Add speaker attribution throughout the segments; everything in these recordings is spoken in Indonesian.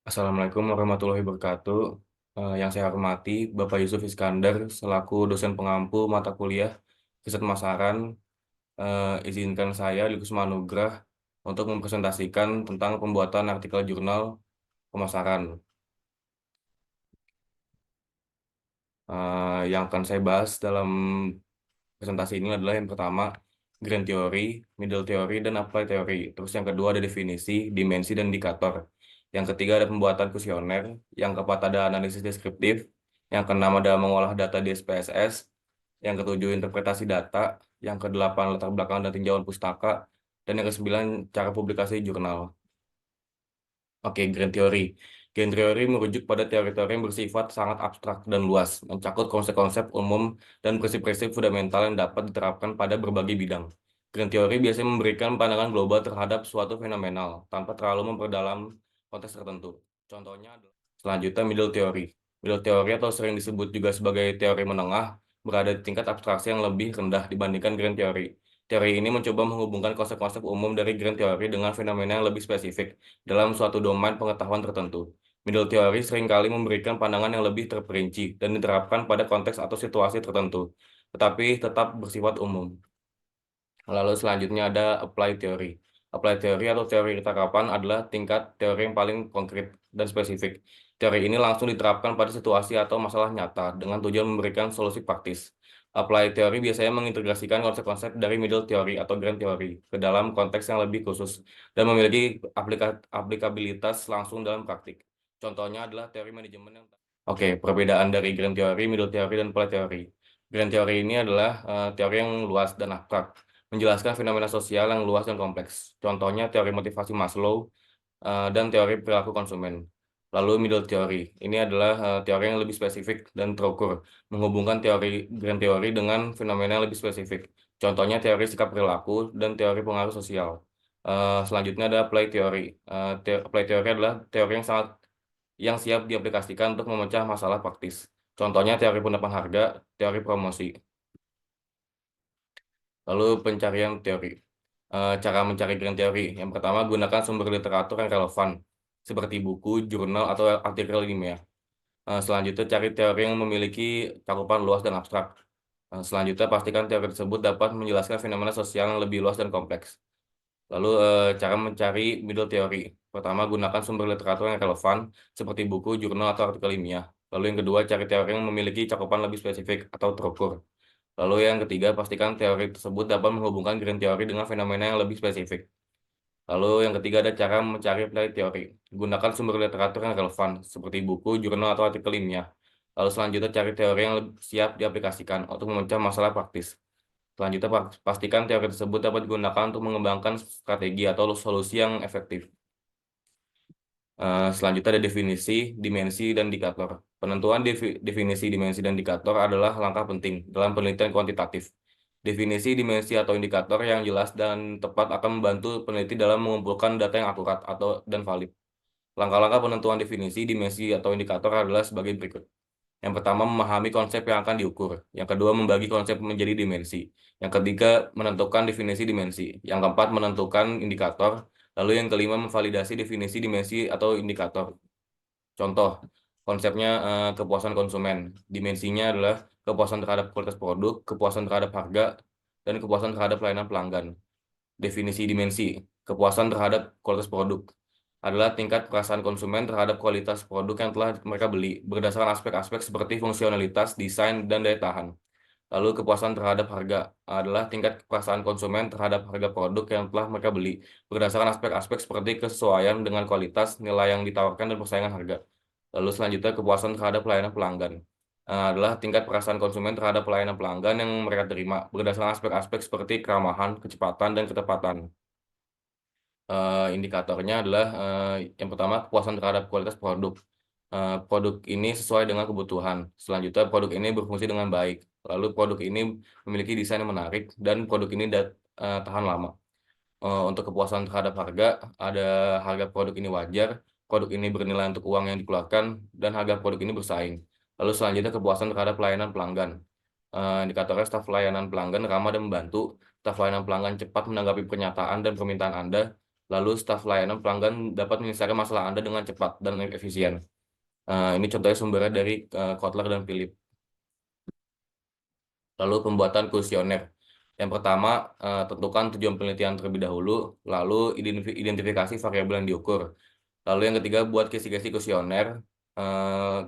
Speaker 1: Assalamualaikum warahmatullahi wabarakatuh. Yang saya hormati Bapak Yusuf Iskandar selaku dosen pengampu mata kuliah Riset Pemasaran. Izinkan saya Likus Manugrah untuk mempresentasikan tentang pembuatan artikel jurnal pemasaran. Yang akan saya bahas dalam presentasi ini adalah yang pertama, grand theory, middle theory, dan applied theory. Terus yang kedua ada definisi, dimensi, dan indikator. Yang ketiga ada pembuatan kuesioner. Yang keempat ada analisis deskriptif. Yang keenam ada mengolah data di SPSS. Yang ketujuh interpretasi data. Yang kedelapan latar belakang dan tinjauan pustaka. Dan yang kesembilan cara publikasi jurnal. Oke, grand theory. Grand theory merujuk pada teori-teori yang bersifat sangat abstrak dan luas, mencakup konsep-konsep umum dan prinsip-prinsip fundamental yang dapat diterapkan pada berbagai bidang. Grand theory biasanya memberikan pandangan global terhadap suatu fenomenal, tanpa terlalu memperdalam konteks tertentu. Contohnya adalah selanjutnya middle theory. Middle theory atau sering disebut juga sebagai teori menengah, berada di tingkat abstraksi yang lebih rendah dibandingkan grand theory. Teori ini mencoba menghubungkan konsep-konsep umum dari grand theory dengan fenomena yang lebih spesifik dalam suatu domain pengetahuan tertentu. Middle theory seringkali memberikan pandangan yang lebih terperinci dan diterapkan pada konteks atau situasi tertentu, tetapi tetap bersifat umum. Lalu selanjutnya ada applied theory. Applied theory atau teori ketangkapan adalah tingkat teori yang paling konkret dan spesifik. Teori ini langsung diterapkan pada situasi atau masalah nyata dengan tujuan memberikan solusi praktis. Applied theory biasanya mengintegrasikan konsep-konsep dari middle theory atau grand theory ke dalam konteks yang lebih khusus dan memiliki aplikabilitas langsung dalam praktik. Contohnya adalah teori manajemen yang... Oke, perbedaan dari grand theory, middle theory, dan applied theory. Grand theory ini adalah teori yang luas dan abstrak, menjelaskan fenomena sosial yang luas dan kompleks. Contohnya teori motivasi Maslow dan teori perilaku konsumen. Lalu middle theory, ini adalah teori yang lebih spesifik dan terukur, menghubungkan teori grand theory dengan fenomena yang lebih spesifik. Contohnya teori sikap perilaku dan teori pengaruh sosial. Selanjutnya ada applied theory. Applied theory adalah teori yang siap diaplikasikan untuk memecah masalah praktis. Contohnya teori penerapan harga, teori promosi. Lalu pencarian teori. Cara mencari grand teori. Yang pertama, gunakan sumber literatur yang relevan, seperti buku, jurnal, atau artikel ilmiah. Selanjutnya, cari teori yang memiliki cakupan luas dan abstrak. Selanjutnya, pastikan teori tersebut dapat menjelaskan fenomena sosial yang lebih luas dan kompleks. Lalu, cara mencari middle teori. Pertama, gunakan sumber literatur yang relevan, seperti buku, jurnal, atau artikel ilmiah. Lalu yang kedua, cari teori yang memiliki cakupan lebih spesifik atau terukur. Lalu yang ketiga, pastikan teori tersebut dapat menghubungkan grand teori dengan fenomena yang lebih spesifik. Lalu yang ketiga ada cara mencari applied teori. Gunakan sumber literatur yang relevan, seperti buku, jurnal, atau artikel ilmiah. Lalu selanjutnya cari teori yang siap diaplikasikan untuk memecah masalah praktis. Selanjutnya pastikan teori tersebut dapat digunakan untuk mengembangkan strategi atau solusi yang efektif. Selanjutnya ada definisi, dimensi, dan indikator. Penentuan definisi, dimensi, dan indikator adalah langkah penting dalam penelitian kuantitatif. Definisi, dimensi, atau indikator yang jelas dan tepat akan membantu peneliti dalam mengumpulkan data yang akurat dan valid. Langkah-langkah penentuan definisi, dimensi, atau indikator adalah sebagai berikut. Yang pertama, memahami konsep yang akan diukur. Yang kedua, membagi konsep menjadi dimensi. Yang ketiga, menentukan definisi dimensi. Yang keempat, menentukan indikator. Lalu yang kelima, memvalidasi definisi dimensi atau indikator. Contoh, konsepnya kepuasan konsumen. Dimensinya adalah kepuasan terhadap kualitas produk, kepuasan terhadap harga, dan kepuasan terhadap pelayanan pelanggan. Definisi dimensi, kepuasan terhadap kualitas produk adalah tingkat perasaan konsumen terhadap kualitas produk yang telah mereka beli berdasarkan aspek-aspek seperti fungsionalitas, desain, dan daya tahan. Lalu kepuasan terhadap harga adalah tingkat kepuasan konsumen terhadap harga produk yang telah mereka beli berdasarkan aspek-aspek seperti kesesuaian dengan kualitas, nilai yang ditawarkan, dan persaingan harga. Lalu selanjutnya kepuasan terhadap pelayanan pelanggan adalah tingkat perasaan konsumen terhadap pelayanan pelanggan yang mereka terima berdasarkan aspek-aspek seperti keramahan, kecepatan, dan ketepatan. Indikatornya adalah yang pertama kepuasan terhadap kualitas produk. Produk ini sesuai dengan kebutuhan. Selanjutnya produk ini berfungsi dengan baik. Lalu produk ini memiliki desain yang menarik dan produk ini tahan lama. Untuk kepuasan terhadap harga, ada harga produk ini wajar, produk ini bernilai untuk uang yang dikeluarkan, dan harga produk ini bersaing. Lalu selanjutnya kepuasan terhadap pelayanan pelanggan. Indikatornya staf pelayanan pelanggan ramah dan membantu. Staf pelayanan pelanggan cepat menanggapi pernyataan dan permintaan Anda. Lalu staf layanan pelanggan dapat menyelesaikan masalah Anda dengan cepat dan efisien. Ini contohnya sumbernya dari Kotler dan Philip. Lalu pembuatan kuesioner. Yang pertama, tentukan tujuan penelitian terlebih dahulu, lalu identifikasi variabel yang diukur. Lalu yang ketiga, buat kisi-kisi kuesioner.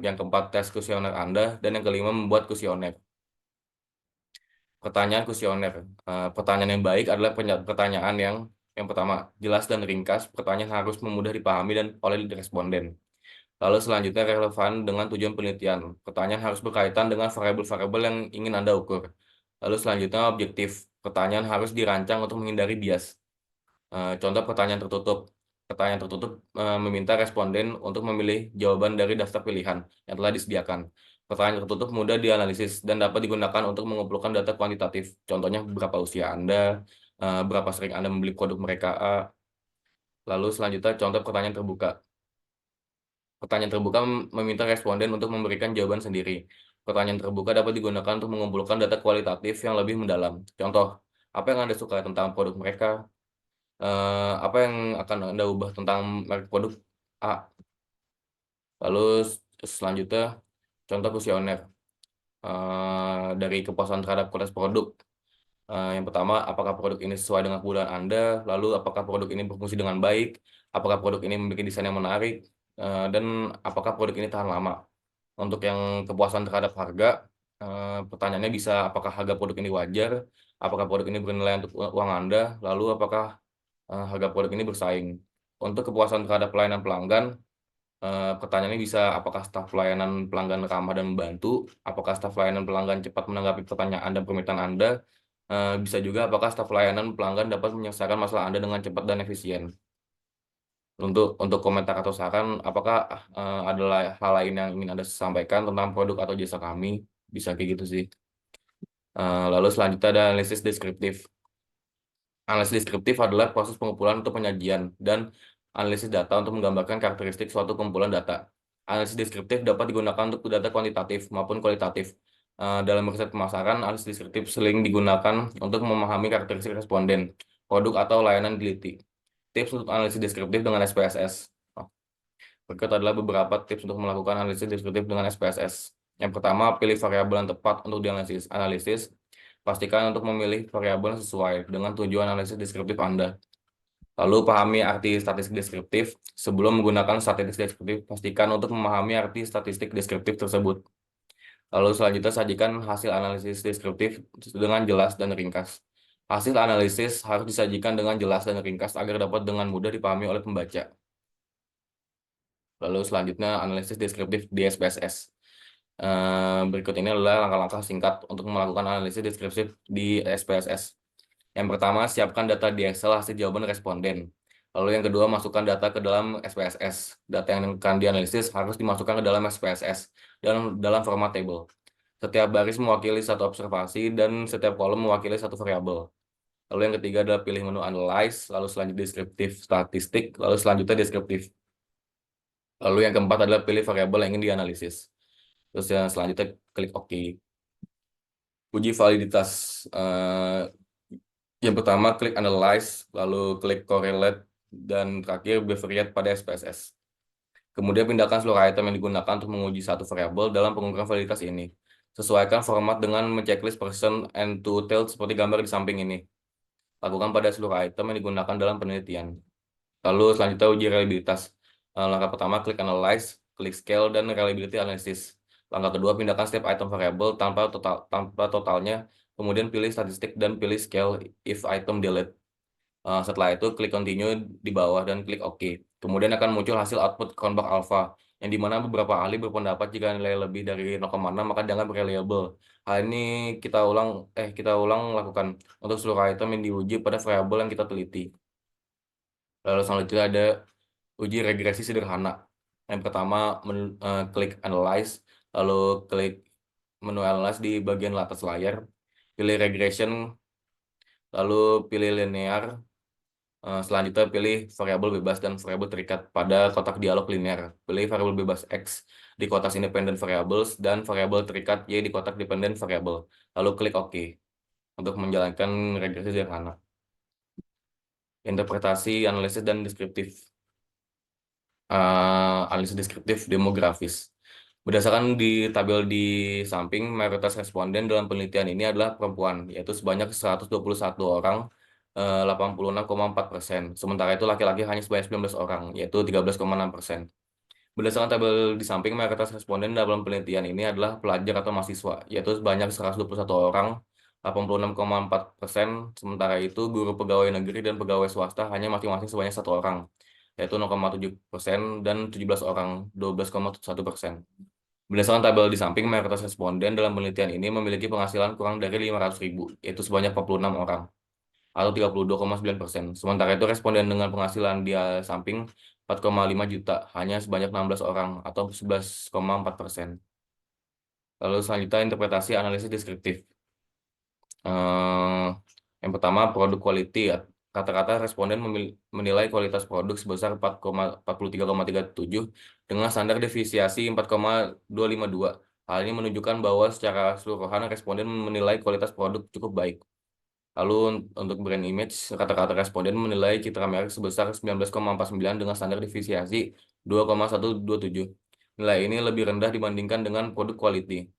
Speaker 1: Yang keempat, tes kuesioner Anda. Dan yang kelima, membuat kuesioner. Pertanyaan kuesioner. Pertanyaan yang baik adalah pertanyaan yang pertama, jelas dan ringkas. Pertanyaan harus mudah dipahami dan oleh responden. Lalu selanjutnya relevan dengan tujuan penelitian. Pertanyaan harus berkaitan dengan variabel-variabel yang ingin Anda ukur. Lalu selanjutnya objektif. Pertanyaan harus dirancang untuk menghindari bias. Contoh pertanyaan tertutup. Pertanyaan tertutup meminta responden untuk memilih jawaban dari daftar pilihan yang telah disediakan. Pertanyaan tertutup mudah dianalisis dan dapat digunakan untuk mengumpulkan data kuantitatif. Contohnya berapa usia Anda, berapa sering Anda membeli produk mereka. Lalu selanjutnya contoh pertanyaan terbuka. Pertanyaan terbuka meminta responden untuk memberikan jawaban sendiri. Pertanyaan terbuka dapat digunakan untuk mengumpulkan data kualitatif yang lebih mendalam. Contoh, apa yang Anda suka tentang produk mereka? Apa yang akan Anda ubah tentang merek produk A? Lalu selanjutnya, contoh kuesioner dari kepuasan terhadap kualitas produk. Yang pertama, apakah produk ini sesuai dengan kebutuhan Anda? Lalu, apakah produk ini berfungsi dengan baik? Apakah produk ini memiliki desain yang menarik? Dan apakah produk ini tahan lama? Untuk yang kepuasan terhadap harga, pertanyaannya bisa apakah harga produk ini wajar? Apakah produk ini bernilai untuk uang Anda? Lalu, apakah harga produk ini bersaing? Untuk kepuasan terhadap pelayanan pelanggan, pertanyaannya bisa apakah staf pelayanan pelanggan ramah dan membantu, apakah staf pelayanan pelanggan cepat menanggapi pertanyaan dan permintaan Anda, bisa juga apakah staf pelayanan pelanggan dapat menyelesaikan masalah Anda dengan cepat dan efisien. Untuk komentar atau saran, apakah adalah hal lain yang ingin Anda sampaikan tentang produk atau jasa kami, bisa kayak gitu sih. Lalu selanjutnya ada analisis deskriptif. Analisis deskriptif adalah proses pengumpulan untuk penyajian dan analisis data untuk menggambarkan karakteristik suatu kumpulan data. Analisis deskriptif dapat digunakan untuk data kuantitatif maupun kualitatif. Dalam riset pemasaran, analisis deskriptif sering digunakan untuk memahami karakteristik responden, produk atau layanan diliti. Tips untuk analisis deskriptif dengan SPSS. Berikut adalah beberapa tips untuk melakukan analisis deskriptif dengan SPSS. Yang pertama, pilih variabel yang tepat untuk dianalisis. Pastikan untuk memilih variabel yang sesuai dengan tujuan analisis deskriptif Anda. Lalu pahami arti statistik deskriptif. Sebelum menggunakan statistik deskriptif, pastikan untuk memahami arti statistik deskriptif tersebut. Lalu selanjutnya sajikan hasil analisis deskriptif dengan jelas dan ringkas. Hasil analisis harus disajikan dengan jelas dan ringkas agar dapat dengan mudah dipahami oleh pembaca. Lalu selanjutnya analisis deskriptif di SPSS. Berikut ini adalah langkah-langkah singkat untuk melakukan analisis deskriptif di SPSS. Yang pertama, siapkan data di Excel hasil jawaban responden. Lalu yang kedua, masukkan data ke dalam SPSS. Data yang akan dianalisis harus dimasukkan ke dalam SPSS dan dalam format table. Setiap baris mewakili satu observasi dan setiap kolom mewakili satu variabel. Lalu yang ketiga adalah pilih menu analyze, lalu selanjutnya deskriptif statistik, lalu selanjutnya deskriptif. Lalu yang keempat adalah pilih variabel yang ingin dianalisis. Terus yang selanjutnya klik OK. Uji validitas. Yang pertama klik analyze, lalu klik correlate, dan terakhir bivariate pada SPSS. Kemudian pindahkan seluruh item yang digunakan untuk menguji satu variabel dalam pengukuran validitas ini. Sesuaikan format dengan checklist person and to tail seperti gambar di samping ini. Lakukan pada seluruh item yang digunakan dalam penelitian. Lalu selanjutnya uji reliabilitas. Langkah pertama klik analyze, klik scale, dan reliability analysis. Langkah kedua pindahkan setiap item variabel tanpa totalnya, kemudian pilih statistik dan pilih scale if item delete. Setelah itu klik continue di bawah dan klik OK. Kemudian akan muncul hasil output Cronbach Alpha, yang dimana beberapa ahli berpendapat jika nilai lebih dari 0,6 maka dianggap reliable. Hal ini kita ulang lakukan untuk seluruh item yang diuji pada variabel yang kita teliti. Lalu selanjutnya ada uji regresi sederhana. Yang pertama klik analyze, lalu klik menu analyze di bagian atas layar, pilih regression, lalu pilih linear. Selanjutnya pilih variabel bebas dan variabel terikat pada kotak dialog linear. Pilih variabel bebas X di kotak independent variables dan variabel terikat Y di kotak dependent variable. Lalu klik OK untuk menjalankan regresi sederhana. Interpretasi, analisis, dan deskriptif. Analisis deskriptif demografis. Berdasarkan di tabel di samping, mayoritas responden dalam penelitian ini adalah perempuan, yaitu sebanyak 121 orang, 86,4%. Sementara itu laki-laki hanya sebanyak 19 orang, yaitu 13,6%. Berdasarkan tabel di samping, mayoritas responden dalam penelitian ini adalah pelajar atau mahasiswa, yaitu sebanyak 121 orang, 86,4%. Sementara itu, guru pegawai negeri dan pegawai swasta hanya masing-masing sebanyak satu orang, yaitu 0,7% dan 17 orang, 12,1%. Berdasarkan tabel di samping, mayoritas responden dalam penelitian ini memiliki penghasilan kurang dari 500.000, yaitu sebanyak 46 orang, atau 32,9%. Sementara itu, responden dengan penghasilan di samping 4,5 juta, hanya sebanyak 16 orang, atau 11,4%. Lalu selanjutnya, interpretasi analisis deskriptif. Eh, yang pertama, produk quality. Ya. Kata-kata responden menilai kualitas produk sebesar 43,37 dengan standar deviasi 4,252. Hal ini menunjukkan bahwa secara keseluruhan responden menilai kualitas produk cukup baik. Lalu untuk brand image, kata-kata responden menilai citra merek sebesar 19,49 dengan standar deviasi 2,127. Nilai ini lebih rendah dibandingkan dengan produk quality.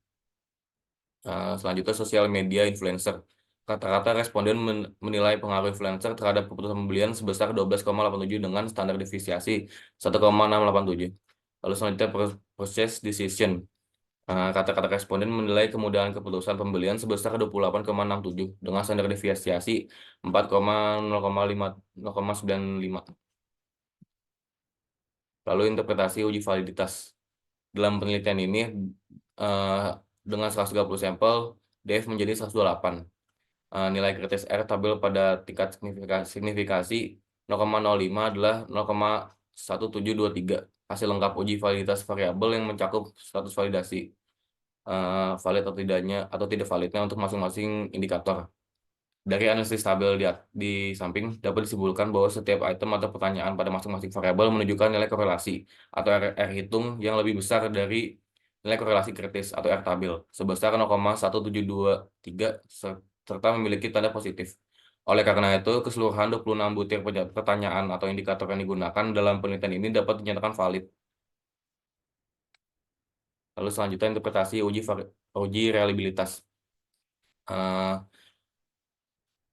Speaker 1: Selanjutnya, sosial media influencer. Kata-kata responden menilai pengaruh influencer terhadap keputusan pembelian sebesar 12,87 dengan standar deviasi 1,687. Lalu selanjutnya, purchase decision. Kata-kata responden menilai kemudahan keputusan pembelian sebesar 28,67 dengan standar deviasi 4,095. Lalu interpretasi uji validitas. Dalam penelitian ini, eh, dengan 130 sampel, DF menjadi 128. Nilai kritis R tabel pada tingkat signifikasi 0,05 adalah 0,1723. Hasil lengkap uji validitas variabel yang mencakup status validasi, valid atau tidaknya atau tidak validnya untuk masing-masing indikator. Dari analisis tabel di samping dapat disimpulkan bahwa setiap item atau pertanyaan pada masing-masing variabel menunjukkan nilai korelasi atau R hitung yang lebih besar dari nilai korelasi kritis atau R tabel sebesar 0,1723 serta memiliki tanda positif. Oleh karena itu, keseluruhan 26 butir pertanyaan atau indikator yang digunakan dalam penelitian ini dapat dinyatakan valid. Lalu selanjutnya, interpretasi uji reliabilitas. Eh,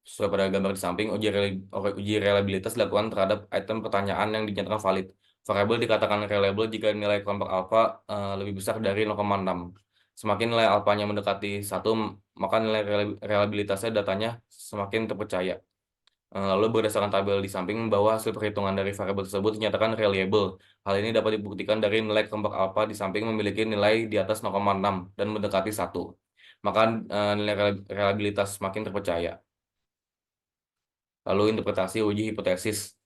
Speaker 1: Sesuai pada gambar di samping, uji reliabilitas dilakukan terhadap item pertanyaan yang dinyatakan valid. Variabel dikatakan reliable jika nilai kelompok alfa lebih besar dari 0,6. Semakin nilai alfanya mendekati 1, maka nilai reliabilitasnya datanya semakin terpercaya. Lalu berdasarkan tabel di samping bahwa hasil perhitungan dari variabel tersebut dinyatakan reliable. Hal ini dapat dibuktikan dari nilai kelompok alfa di samping memiliki nilai di atas 0,6 dan mendekati 1. Maka nilai reliabilitas semakin terpercaya. Lalu interpretasi uji hipotesis.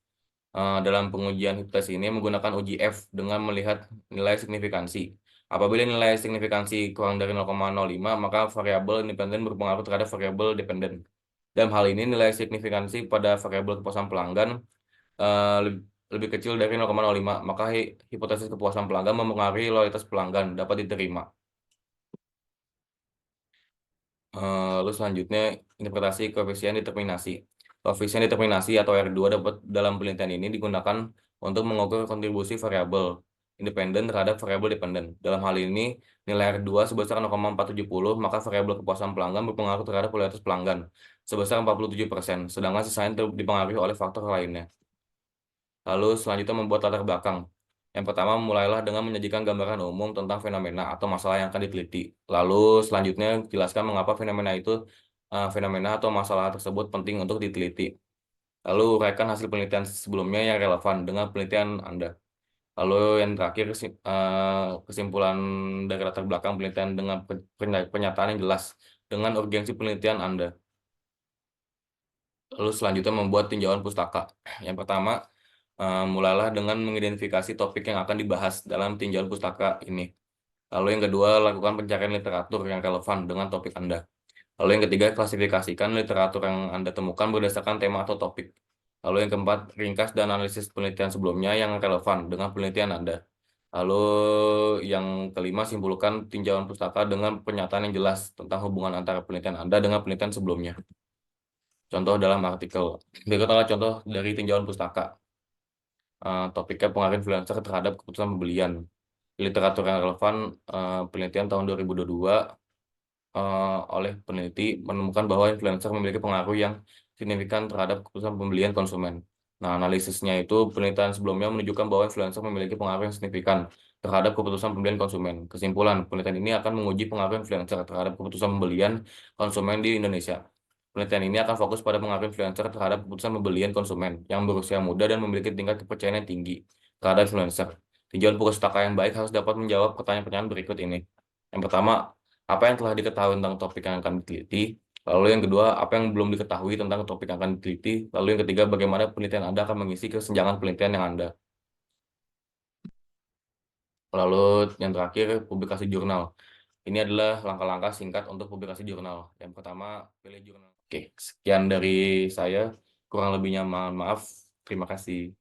Speaker 1: Dalam pengujian hipotesis ini menggunakan uji F dengan melihat nilai signifikansi. Apabila nilai signifikansi kurang dari 0,05, maka variabel independen berpengaruh terhadap variabel dependen. Dalam hal ini, nilai signifikansi pada variabel kepuasan pelanggan lebih kecil dari 0,05, maka hipotesis kepuasan pelanggan mempengaruhi loyalitas pelanggan dapat diterima. Lalu selanjutnya, interpretasi koefisien determinasi. Koefisien determinasi atau R2 dapat dalam penelitian ini digunakan untuk mengukur kontribusi variabel independen terhadap variabel dependen. Dalam hal ini, nilai R2 sebesar 0,470, maka variabel kepuasan pelanggan berpengaruh terhadap loyalitas pelanggan sebesar 47%, sedangkan sisanya dipengaruhi oleh faktor lainnya. Lalu selanjutnya, membuat latar belakang. Yang pertama, mulailah dengan menyajikan gambaran umum tentang fenomena atau masalah yang akan diteliti. Lalu selanjutnya, jelaskan mengapa fenomena atau masalah tersebut penting untuk diteliti. Lalu uraikan hasil penelitian sebelumnya yang relevan dengan penelitian Anda. Lalu yang terakhir, kesimpulan dari latar belakang penelitian dengan pernyataan yang jelas dengan urgensi penelitian Anda. Lalu selanjutnya, membuat tinjauan pustaka. Yang pertama, mulailah dengan mengidentifikasi topik yang akan dibahas dalam tinjauan pustaka ini. Lalu yang kedua, lakukan pencarian literatur yang relevan dengan topik Anda. Lalu yang ketiga, klasifikasikan literatur yang Anda temukan berdasarkan tema atau topik. Lalu yang keempat, ringkas dan analisis penelitian sebelumnya yang relevan dengan penelitian Anda. Lalu yang kelima, simpulkan tinjauan pustaka dengan pernyataan yang jelas tentang hubungan antara penelitian Anda dengan penelitian sebelumnya. Contoh dalam artikel. Berikut adalah contoh dari tinjauan pustaka. Topiknya pengaruh influencer terhadap keputusan pembelian. Literatur yang relevan, penelitian tahun 2022 oleh peneliti menemukan bahwa influencer memiliki pengaruh yang signifikan terhadap keputusan pembelian konsumen. Nah, analisisnya itu penelitian sebelumnya menunjukkan bahwa influencer memiliki pengaruh yang signifikan terhadap keputusan pembelian konsumen. Kesimpulan, penelitian ini akan menguji pengaruh influencer terhadap keputusan pembelian konsumen di Indonesia. Penelitian ini akan fokus pada pengaruh influencer terhadap keputusan pembelian konsumen yang berusia muda dan memiliki tingkat kepercayaan yang tinggi terhadap influencer. Tinjauan pustaka yang baik harus dapat menjawab pertanyaan-pertanyaan berikut ini. Yang pertama, apa yang telah diketahui tentang topik yang akan diteliti? Lalu yang kedua, apa yang belum diketahui tentang topik yang akan diteliti? Lalu yang ketiga, bagaimana penelitian Anda akan mengisi kesenjangan penelitian yang Anda? Lalu yang terakhir, publikasi jurnal. Ini adalah langkah-langkah singkat untuk publikasi jurnal. Yang pertama, pilih jurnal. Oke, sekian dari saya. Kurang lebihnya mohon maaf. Terima kasih.